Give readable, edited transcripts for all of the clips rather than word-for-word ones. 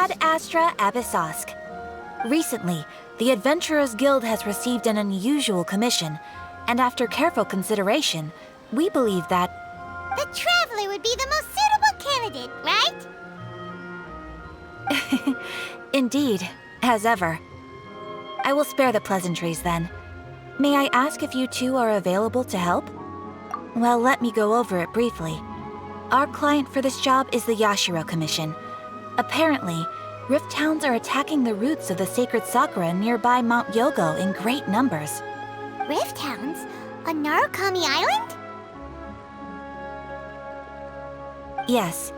Ad Astra Abyssosk. Recently, the Adventurers Guild has received an unusual commission, and after careful consideration, we believe that The Traveler would be the most suitable candidate, right? Indeed, as ever. I will spare the pleasantries then. May I ask if you two are available to help? Well, let me go over it briefly. Our client for this job is the Yashiro Commission. Apparently, Rift Hounds are attacking the roots of the sacred sakura nearby Mount Yogo in great numbers. Rift Hounds? On Narukami Island? Yes.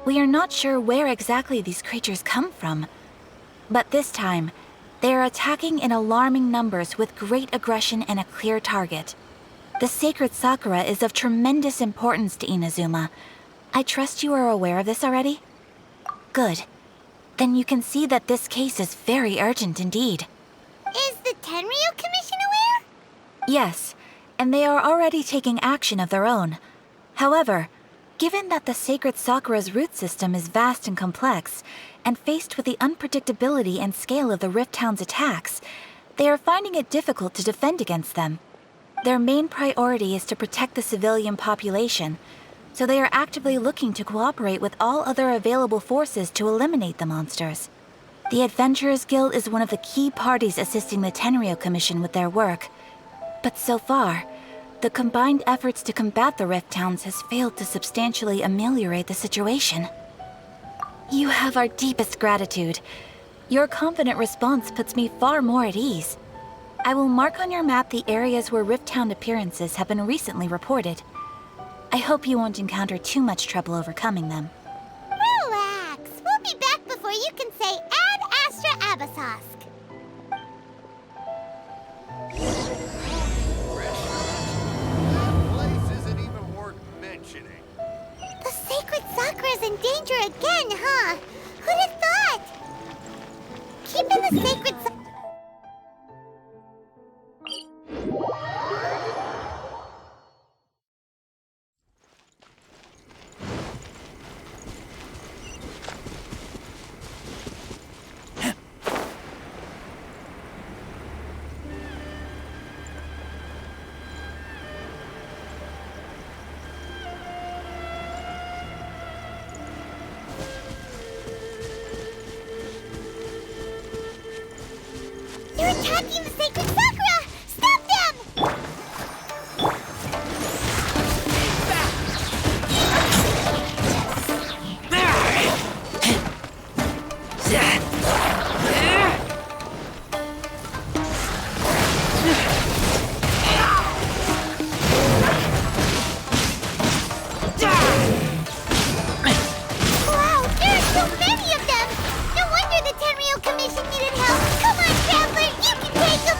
We are not sure where exactly these creatures come from. But this time, they are attacking in alarming numbers with great aggression and a clear target. The sacred sakura is of tremendous importance to Inazuma. I trust you are aware of this already? Good. Then you can see that this case is very urgent indeed. Is the Tenryo Commission aware? Yes, and they are already taking action of their own. However, given that the sacred sakura's root system is vast and complex, and faced with the unpredictability and scale of the Rift Hound's attacks, they are finding it difficult to defend against them. Their main priority is to protect the civilian population, so they are actively looking to cooperate with all other available forces to eliminate the monsters. The Adventurers Guild is one of the key parties assisting the Tenryo Commission with their work. But so far, the combined efforts to combat the Rift Hounds has failed to substantially ameliorate the situation. You have our deepest gratitude. Your confident response puts me far more at ease. I will mark on your map the areas where Rift Hound appearances have been recently reported. I hope you won't encounter too much trouble overcoming them. Relax. We'll be back before you can say Ad Astra Abyssosk. That place isn't even worth mentioning. The sacred sakura's in danger again, huh? Who'd have thought? Keeping the sacred sakura... They're attacking the sacred sakura! Stop them! Wow, there are so many of them! No wonder the Tenryo Commission needed help! Come on, Traveler, you can take them!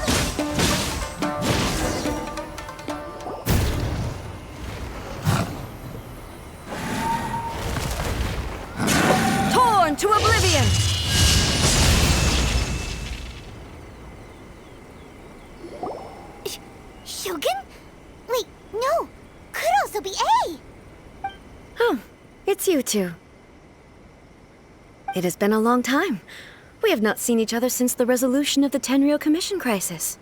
Torn to oblivion! Shogun? Wait, no! Could also be A! Oh, it's you two. It has been a long time. We have not seen each other since the resolution of the Tenryo Commission crisis.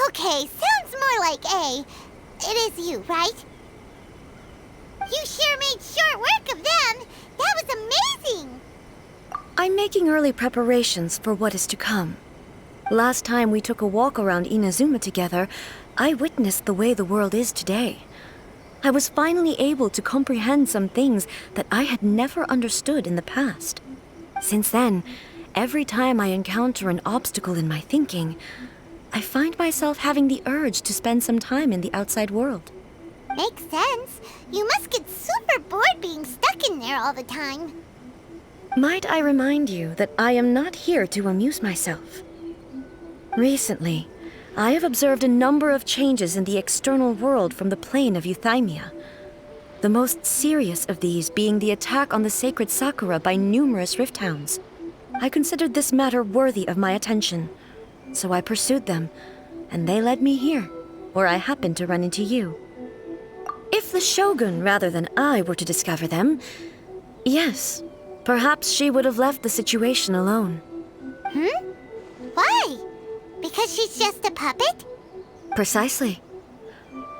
Okay, sounds more like A. It is you, right? You sure made short work of them! That was amazing! I'm making early preparations for what is to come. Last time we took a walk around Inazuma together, I witnessed the way the world is today. I was finally able to comprehend some things that I had never understood in the past. Since then, every time I encounter an obstacle in my thinking, I find myself having the urge to spend some time in the outside world. Makes sense. You must get super bored being stuck in there all the time. Might I remind you that I am not here to amuse myself? Recently, I have observed a number of changes in the external world from the plane of Euthymia. The most serious of these being the attack on the sacred sakura by numerous Rift Hounds. I considered this matter worthy of my attention, so I pursued them, and they led me here, where I happened to run into you. If the Shogun rather than I were to discover them, yes, Perhaps she would have left the situation alone. Why? Because she's just a puppet? Precisely.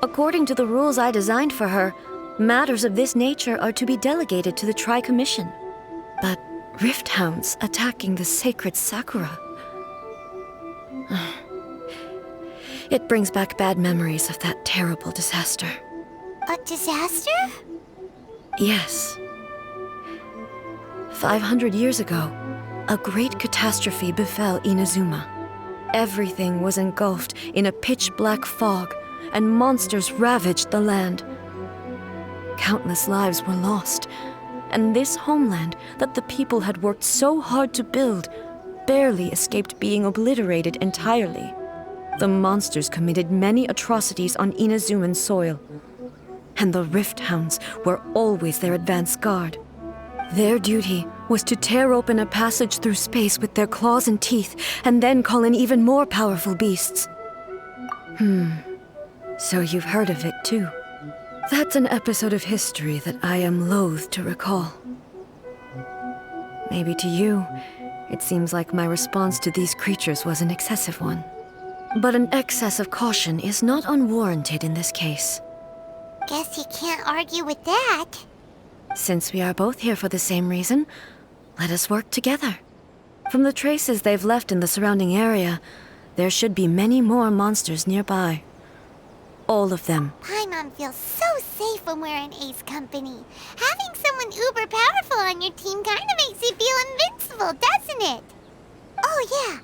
According to the rules I designed for her, matters of this nature are to be delegated to the Tri-Commission. But rift hounds attacking the sacred Sakura... It brings back bad memories of that terrible disaster. A disaster? Yes. 500 years ago, a great catastrophe befell Inazuma. Everything was engulfed in a pitch-black fog, and monsters ravaged the land. Countless lives were lost, and this homeland that the people had worked so hard to build barely escaped being obliterated entirely. The monsters committed many atrocities on Inazuman soil, and the Rift Hounds were always their advance guard. Their duty was to tear open a passage through space with their claws and teeth, and then call in even more powerful beasts. So you've heard of it too. That's an episode of history that I am loath to recall. Maybe to you, it seems like my response to these creatures was an excessive one. But an excess of caution is not unwarranted in this case. Guess you can't argue with that. Since we are both here for the same reason, let us work together. From the traces they've left in the surrounding area, there should be many more monsters nearby. All of them. Paimon feels so safe when we're in Ace company. Having someone uber powerful on your team kind of makes you feel invincible, doesn't it? Oh yeah,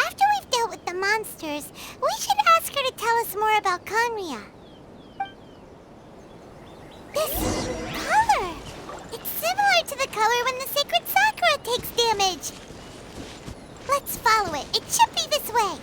after we've dealt with the monsters, we should ask her to tell us more about Conria. This color! It's similar to the color when the sacred Sakura takes damage. Let's follow it. It should be this way.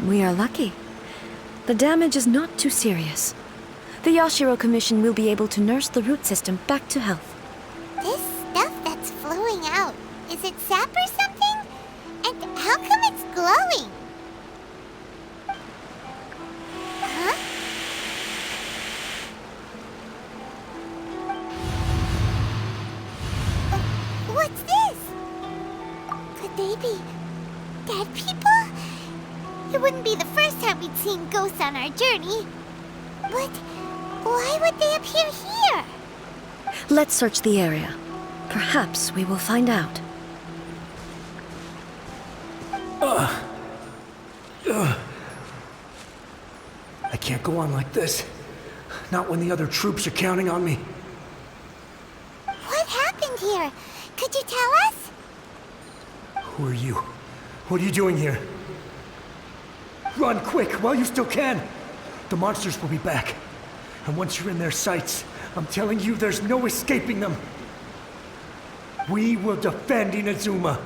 We are lucky. The damage is not too serious. The Yashiro Commission will be able to nurse the root system back to health. This stuff that's flowing out, is it sap or something? And how come it's glowing? Huh? What's this? Could they be dead people? It wouldn't be the first time we'd seen ghosts on our journey. But why would they appear here? Let's search the area. Perhaps we will find out. I can't go on like this. Not when the other troops are counting on me. What happened here? Could you tell us? Who are you? What are you doing here? Run quick, while you still can! The monsters will be back. And once you're in their sights, I'm telling you, there's no escaping them. We will defend Inazuma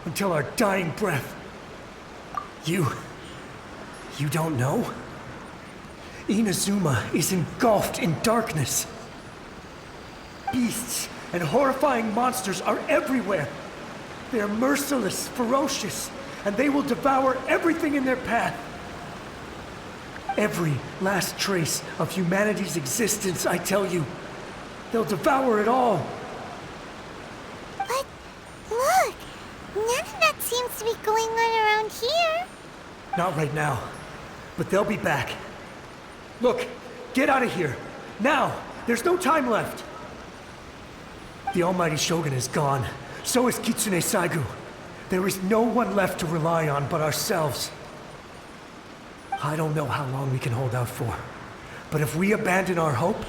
until our dying breath. You don't know? Inazuma is engulfed in darkness. Beasts and horrifying monsters are everywhere. They are merciless, ferocious, and they will devour everything in their path. Every last trace of humanity's existence, I tell you. They'll devour it all. But look, none of that seems to be going on around here. Not right now, but they'll be back. Look, get out of here. Now! There's no time left. The Almighty Shogun is gone. So is Kitsune Saigu. There is no one left to rely on but ourselves. I don't know how long we can hold out for. But if we abandon our hope,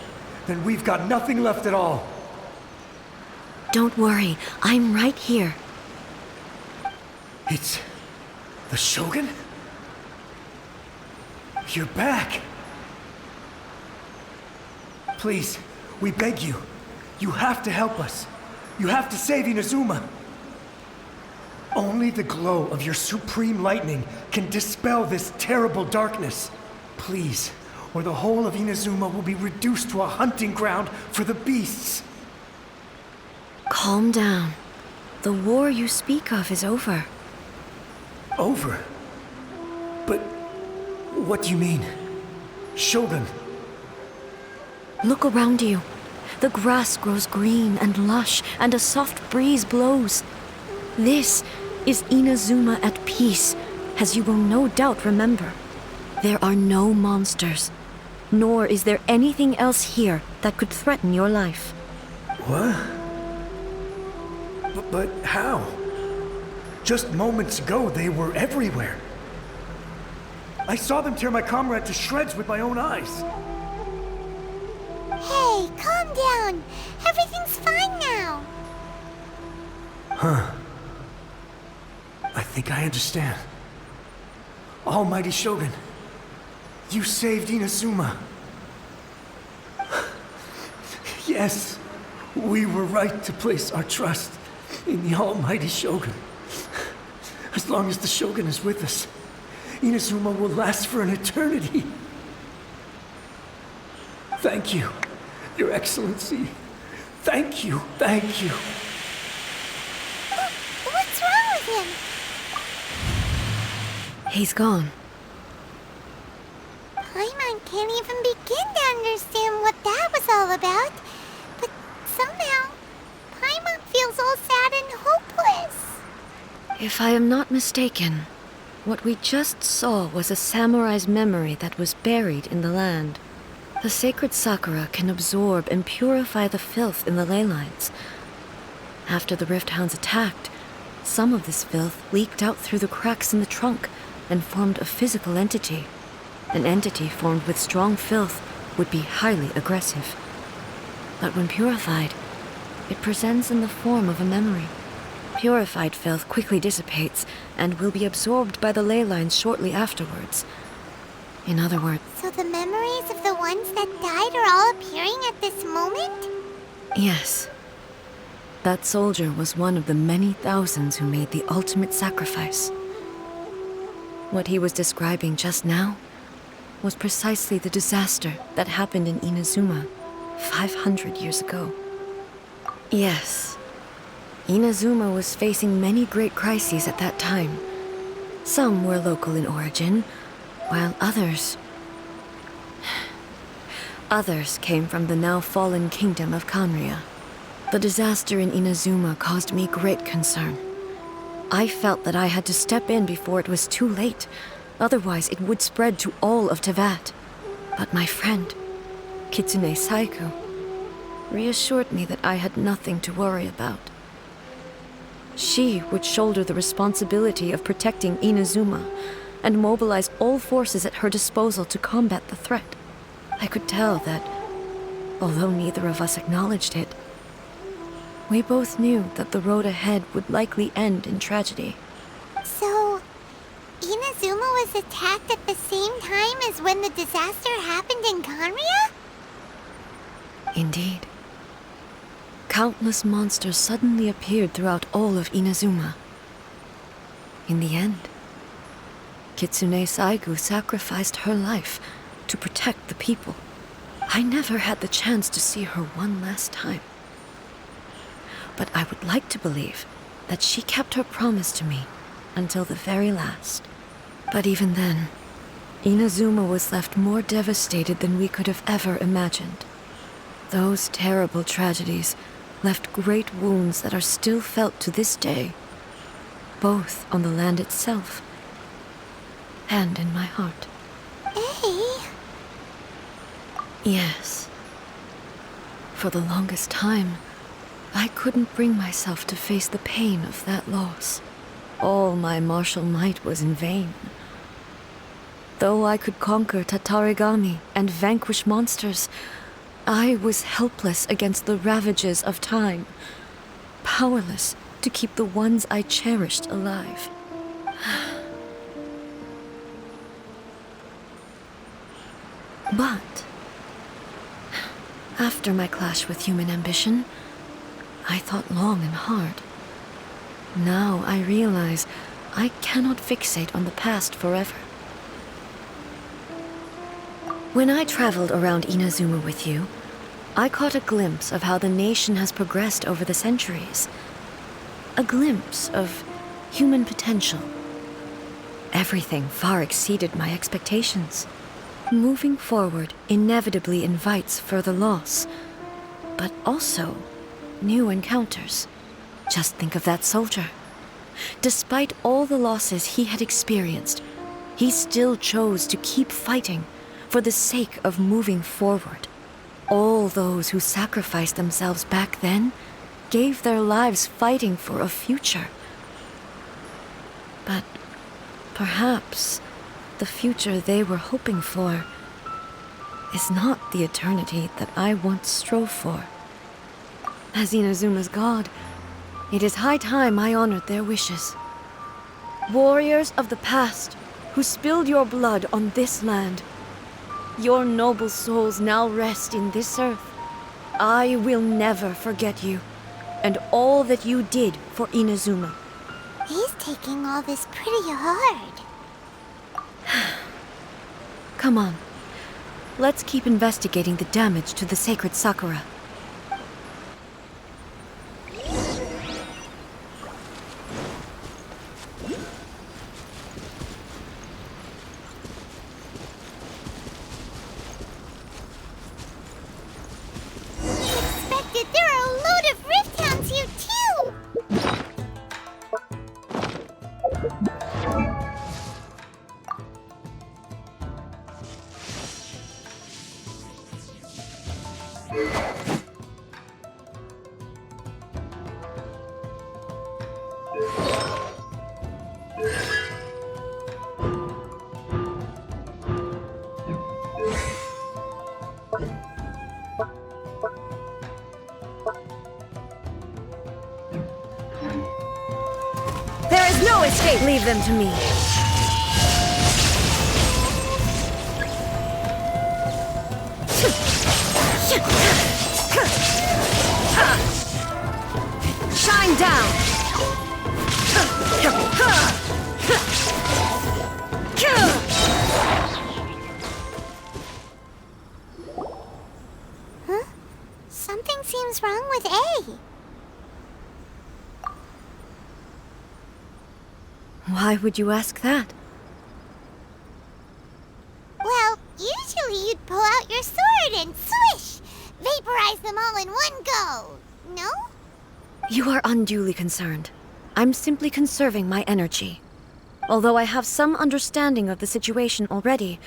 then we've got nothing left at all. Don't worry, I'm right here. It's the Shogun? You're back. Please, we beg you. You have to help us. You have to save Inazuma. Only the glow of your supreme lightning can dispel this terrible darkness. Please, or the whole of Inazuma will be reduced to a hunting ground for the beasts. Calm down. The war you speak of is over. Over? But what do you mean? Shogun? Look around you. The grass grows green and lush, and a soft breeze blows. This is Inazuma at peace, as you will no doubt remember. There are no monsters, nor is there anything else here that could threaten your life. What? But how? Just moments ago, they were everywhere. I saw them tear my comrade to shreds with my own eyes. Hey, calm down. Everything's fine now. Huh. I think I understand. Almighty Shogun, you saved Inazuma. Yes, we were right to place our trust in the Almighty Shogun. As long as the Shogun is with us, Inazuma will last for an eternity. Thank you, Your Excellency. Thank you, thank you. What's wrong with him? He's gone. Paimon can't even begin to understand what that was all about. But somehow, Paimon feels all sad and hopeless. If I am not mistaken, what we just saw was a samurai's memory that was buried in the land. The sacred sakura can absorb and purify the filth in the ley lines. After the Rift Hounds attacked, some of this filth leaked out through the cracks in the trunk and formed a physical entity. An entity formed with strong filth would be highly aggressive. But when purified, it presents in the form of a memory. Purified filth quickly dissipates and will be absorbed by the ley lines shortly afterwards. In other words, So the memories of the ones that died are all appearing at this moment? yes. That soldier was one of the many thousands who made the ultimate sacrifice. What he was describing just now was precisely the disaster that happened in Inazuma 500 years ago. Yes, Inazuma was facing many great crises at that time. Some were local in origin, while others came from the now fallen kingdom of Kanria. The disaster in Inazuma caused me great concern. I felt that I had to step in before it was too late, otherwise it would spread to all of Tevat. But my friend, Kitsune Saiku, reassured me that I had nothing to worry about. She would shoulder the responsibility of protecting Inazuma and mobilize all forces at her disposal to combat the threat. I could tell that, although neither of us acknowledged it, we both knew that the road ahead would likely end in tragedy. So, Inazuma was attacked at the same time as when the disaster happened in Kanria? Indeed. Countless monsters suddenly appeared throughout all of Inazuma. In the end, Kitsune Saigu sacrificed her life to protect the people. I never had the chance to see her one last time. But I would like to believe that she kept her promise to me until the very last. But even then, Inazuma was left more devastated than we could have ever imagined. Those terrible tragedies left great wounds that are still felt to this day, both on the land itself and in my heart. Hey, Yes. For the longest time, I couldn't bring myself to face the pain of that loss. All my martial might was in vain. Though I could conquer Tatarigami and vanquish monsters, I was helpless against the ravages of time. powerless to keep the ones I cherished alive. But after my clash with human ambition, I thought long and hard. Now I realize I cannot fixate on the past forever. When I traveled around Inazuma with you, I caught a glimpse of how the nation has progressed over the centuries. A glimpse of human potential. Everything far exceeded my expectations. Moving forward inevitably invites further loss, but also new encounters. Just think of that soldier. Despite all the losses he had experienced, he still chose to keep fighting for the sake of moving forward. All those who sacrificed themselves back then gave their lives fighting for a future. But perhaps the future they were hoping for is not the eternity that I once strove for. As Inazuma's god, it is high time I honored their wishes. Warriors of the past who spilled your blood on this land, your noble souls now rest in this earth. I will never forget you and all that you did for Inazuma. He's taking all this pretty hard. Come on. Let's keep investigating the damage to the sacred Sakura. Expected, there are a load of rift hounds here too! There is no escape! Leave them to me. Shine down! Huh? Something seems wrong with A. Why would you ask that? Well, usually you'd pull out your sword and swish! Vaporize them all in one go! No? You are unduly concerned. I'm simply conserving my energy. Although I have some understanding of the situation already,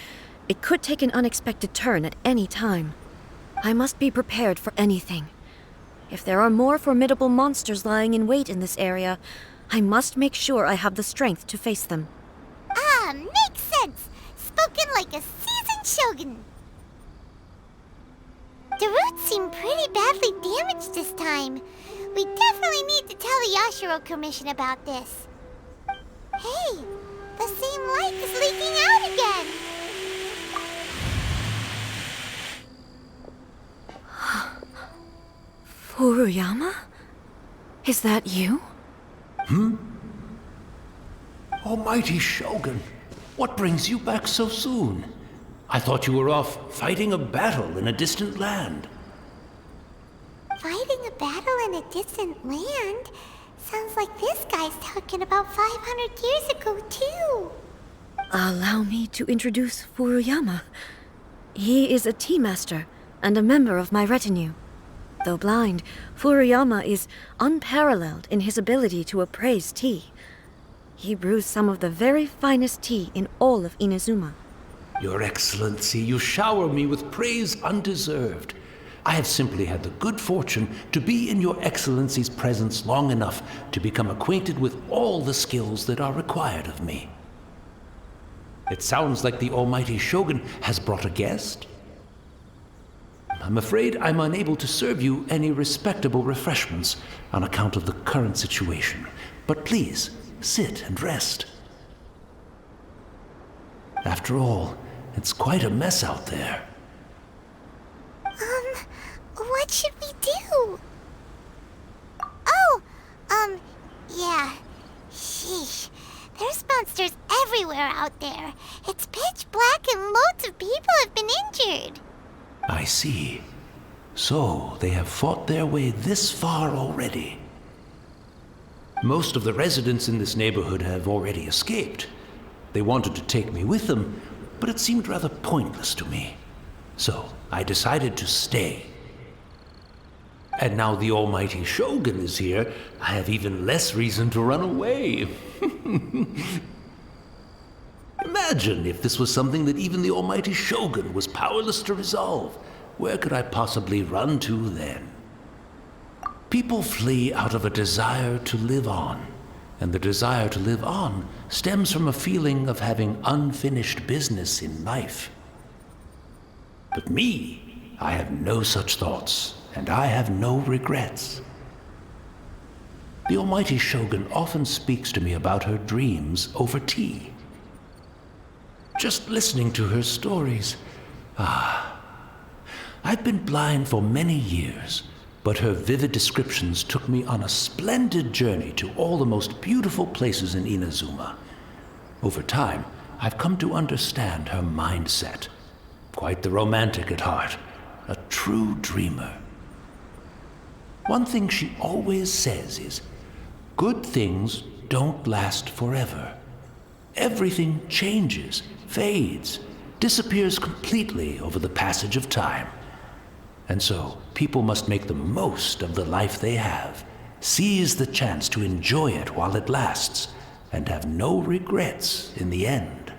it could take an unexpected turn at any time. I must be prepared for anything. If there are more formidable monsters lying in wait in this area, I must make sure I have the strength to face them. Ah, makes sense! Spoken like a seasoned shogun! The roots seem pretty badly damaged this time. We definitely need to tell the Yashiro Commission about this. Hey, the same light is leaking out again! Furuyama? Is that you? Almighty Shogun, what brings you back so soon? I thought you were off fighting a battle in a distant land. Fighting a battle in a distant land? Sounds like this guy's talking about 500 years ago, too. Allow me to introduce Furuyama. He is a tea master and a member of my retinue. Though blind, Furuyama is unparalleled in his ability to appraise tea. He brews some of the very finest tea in all of Inazuma. Your Excellency, you shower me with praise undeserved. I have simply had the good fortune to be in Your Excellency's presence long enough to become acquainted with all the skills that are required of me. It sounds like the Almighty Shogun has brought a guest. I'm afraid I'm unable to serve you any respectable refreshments on account of the current situation. But please, sit and rest. After all, it's quite a mess out there. What should we do? Oh, yeah. Sheesh. There's monsters everywhere out there. It's pitch black and loads of people have been injured. I see. So, they have fought their way this far already. Most of the residents in this neighborhood have already escaped. They wanted to take me with them, but it seemed rather pointless to me. So, I decided to stay. And now the almighty Shogun is here, I have even less reason to run away. Imagine if this was something that even the almighty Shogun was powerless to resolve. Where could I possibly run to then? People flee out of a desire to live on, and the desire to live on stems from a feeling of having unfinished business in life. But me, I have no such thoughts, and I have no regrets. The almighty Shogun often speaks to me about her dreams over tea. Just listening to her stories, I've been blind for many years, but her vivid descriptions took me on a splendid journey to all the most beautiful places in Inazuma. Over time, I've come to understand her mindset. Quite the romantic at heart, a true dreamer. One thing she always says is, good things don't last forever. Everything changes, fades, disappears completely over the passage of time. And so, people must make the most of the life they have, seize the chance to enjoy it while it lasts, and have no regrets in the end.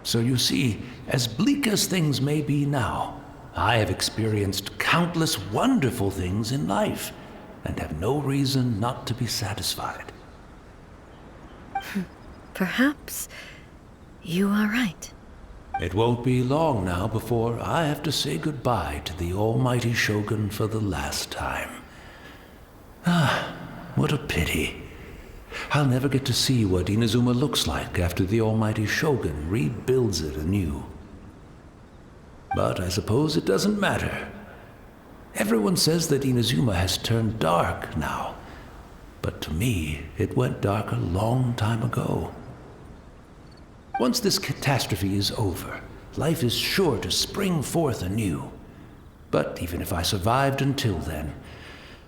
So you see, as bleak as things may be now, I have experienced countless wonderful things in life, and have no reason not to be satisfied. Perhaps you are right. It won't be long now before I have to say goodbye to the almighty Shogun for the last time. What a pity. I'll never get to see what Inazuma looks like after the almighty Shogun rebuilds it anew. But I suppose it doesn't matter. Everyone says that Inazuma has turned dark now, but to me, it went dark a long time ago. Once this catastrophe is over, life is sure to spring forth anew. But even if I survived until then,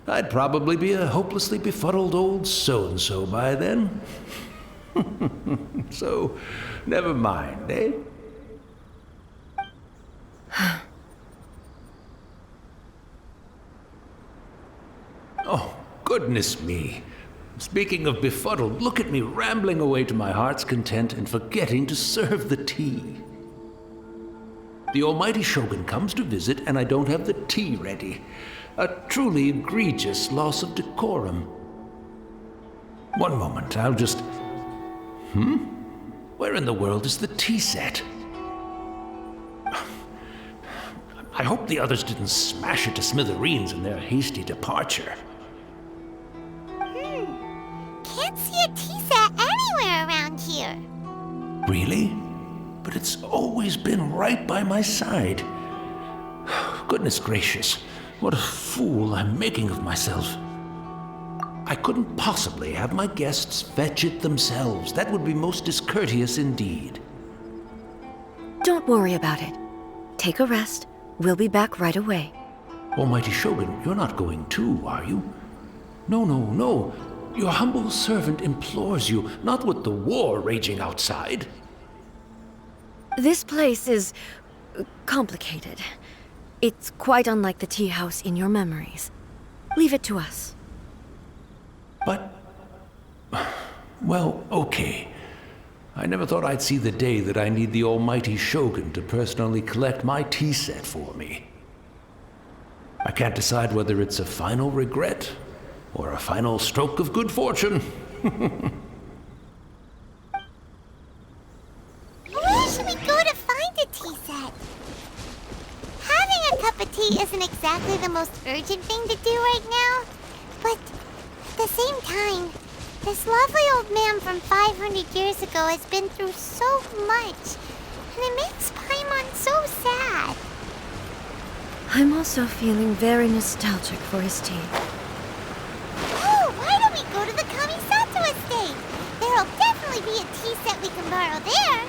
I'd probably be a hopelessly befuddled old so-and-so by then. So, never mind, eh? Oh, goodness me. Speaking of befuddled, look at me rambling away to my heart's content and forgetting to serve the tea. The almighty Shogun comes to visit and I don't have the tea ready. A truly egregious loss of decorum. One moment, I'll just... Where in the world is the tea set? I hope the others didn't smash it to smithereens in their hasty departure. Can't see a tea set anywhere around here. Really? But it's always been right by my side. Goodness gracious, what a fool I'm making of myself. I couldn't possibly have my guests fetch it themselves. That would be most discourteous indeed. Don't worry about it. Take a rest. We'll be back right away. Almighty Shogun, you're not going too, are you? No. Your humble servant implores you, not with the war raging outside. This place is complicated. It's quite unlike the tea house in your memories. Leave it to us. But... well, okay. I never thought I'd see the day that I need the almighty Shogun to personally collect my tea set for me. I can't decide whether it's a final regret or a final stroke of good fortune. Where should we go to cup of tea isn't exactly the most urgent thing to do right now, but at the same time, this lovely old man from 500 years ago has been through so much, and it makes Paimon so sad. I'm also feeling very nostalgic for his tea. Oh, why don't we go to the Kamisato estate? There'll definitely be a tea set we can borrow there.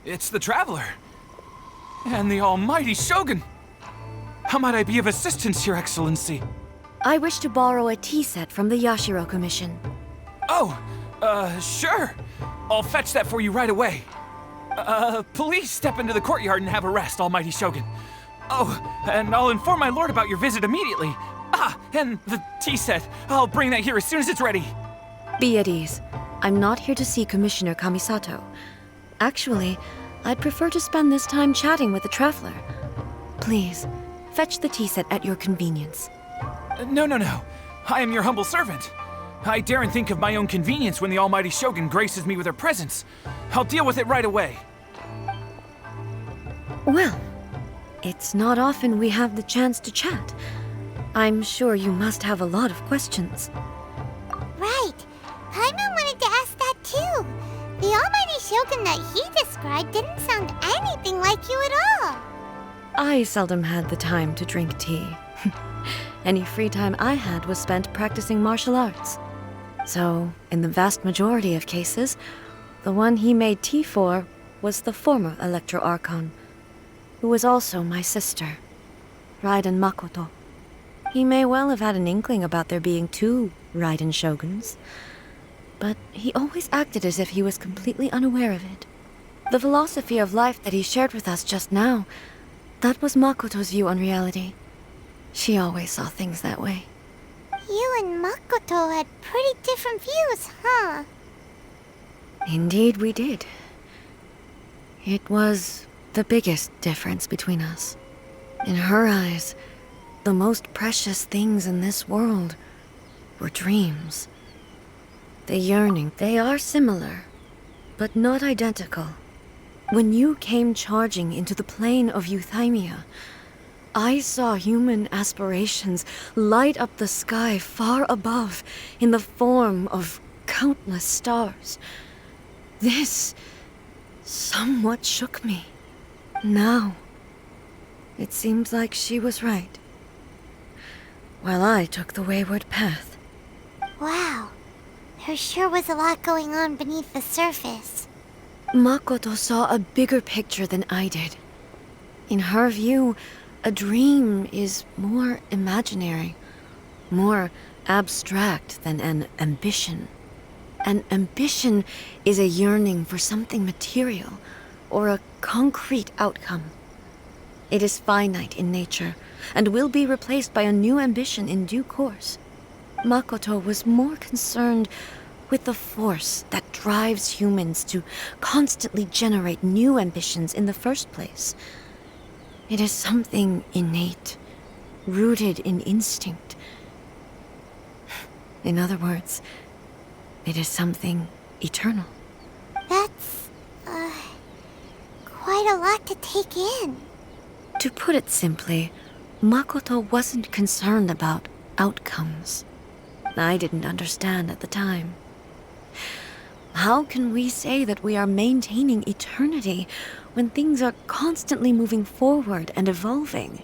It's the Traveler. And the almighty Shogun. How might I be of assistance, Your Excellency? I wish to borrow a tea set from the Yashiro Commission. Oh, sure. I'll fetch that for you right away. Please step into the courtyard and have a rest, almighty Shogun. Oh, and I'll inform my lord about your visit immediately. Ah, and the tea set. I'll bring that here as soon as it's ready. Be at ease. I'm not here to see Commissioner Kamisato. Actually, I'd prefer to spend this time chatting with the Traveler. Please, fetch the tea set at your convenience. No. I am your humble servant. I daren't think of my own convenience when the almighty Shogun graces me with her presence. I'll deal with it right away. Well, it's not often we have the chance to chat. I'm sure you must have a lot of questions. Right. Paimon wanted to ask that too. The almighty Shogun that he described didn't sound anything like you at all. I seldom had the time to drink tea. Any free time I had was spent practicing martial arts. So, in the vast majority of cases, the one he made tea for was the former Electro Archon, who was also my sister, Raiden Makoto. He may well have had an inkling about there being two Raiden Shoguns, but he always acted as if he was completely unaware of it. The philosophy of life that he shared with us just now, that was Makoto's view on reality. She always saw things that way. You and Makoto had pretty different views, huh? Indeed we did. It was the biggest difference between us. In her eyes, the most precious things in this world were dreams. The yearning, they are similar, but not identical. When you came charging into the plane of Euthymia, I saw human aspirations light up the sky far above in the form of countless stars. This somewhat shook me. Now, it seems like she was right, while I took the wayward path. Wow. There sure was a lot going on beneath the surface. Makoto saw a bigger picture than I did. In her view, a dream is more imaginary, more abstract than an ambition. An ambition is a yearning for something material or a concrete outcome. It is finite in nature and will be replaced by a new ambition in due course. Makoto was more concerned with the force that drives humans to constantly generate new ambitions in the first place. It is something innate, rooted in instinct. In other words, it is something eternal. That's, quite a lot to take in. To put it simply, Makoto wasn't concerned about outcomes. I didn't understand at the time. How can we say that we are maintaining eternity when things are constantly moving forward and evolving?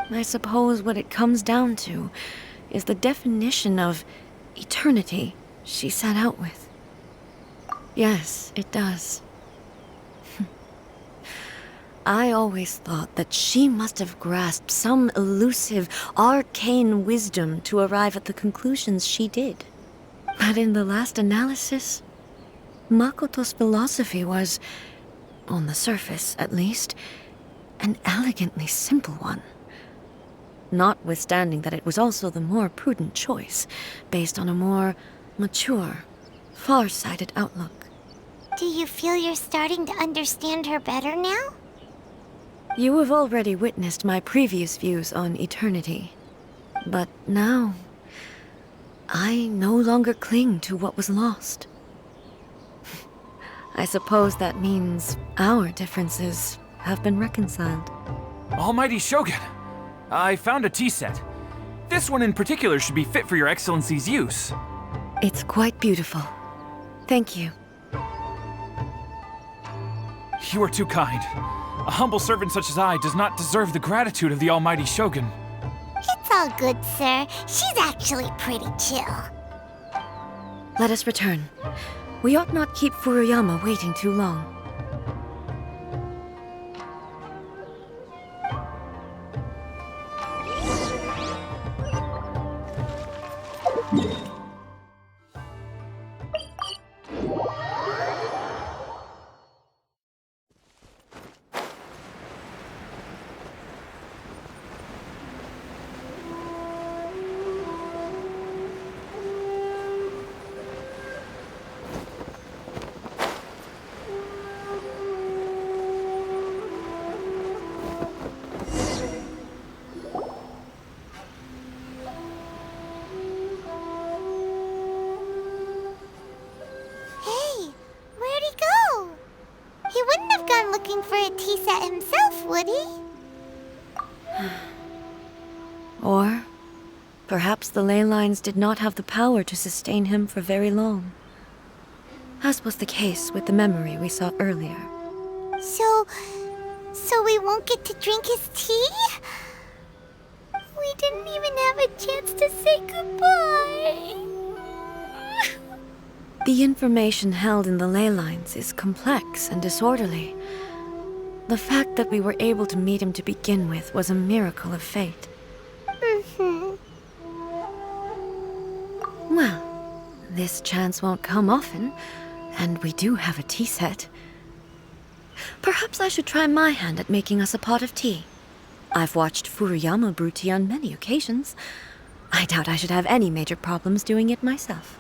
I suppose what it comes down to is the definition of eternity she set out with. Yes, it does. I always thought that she must have grasped some elusive, arcane wisdom to arrive at the conclusions she did. But in the last analysis, Makoto's philosophy was, on the surface at least, an elegantly simple one. Notwithstanding that it was also the more prudent choice, based on a more mature, far-sighted outlook. Do you feel you're starting to understand her better now? You have already witnessed my previous views on eternity. But now, I no longer cling to what was lost. I suppose that means our differences have been reconciled. Almighty Shogun, I found a tea set. This one in particular should be fit for your Excellency's use. It's quite beautiful. Thank you. You are too kind. A humble servant such as I does not deserve the gratitude of the Almighty Shogun. It's all good, sir. She's actually pretty chill. Let us return. We ought not keep Furuyama waiting too long. He wouldn't have gone looking for a tea set himself, would he? Or perhaps the ley lines did not have the power to sustain him for very long, as was the case with the memory we saw earlier. So we won't get to drink his tea? We didn't even have a chance to say goodbye. The information held in the ley lines is complex and disorderly. The fact that we were able to meet him to begin with was a miracle of fate. Well, this chance won't come often, and we do have a tea set. Perhaps I should try my hand at making us a pot of tea. I've watched Furuyama brew tea on many occasions. I doubt I should have any major problems doing it myself.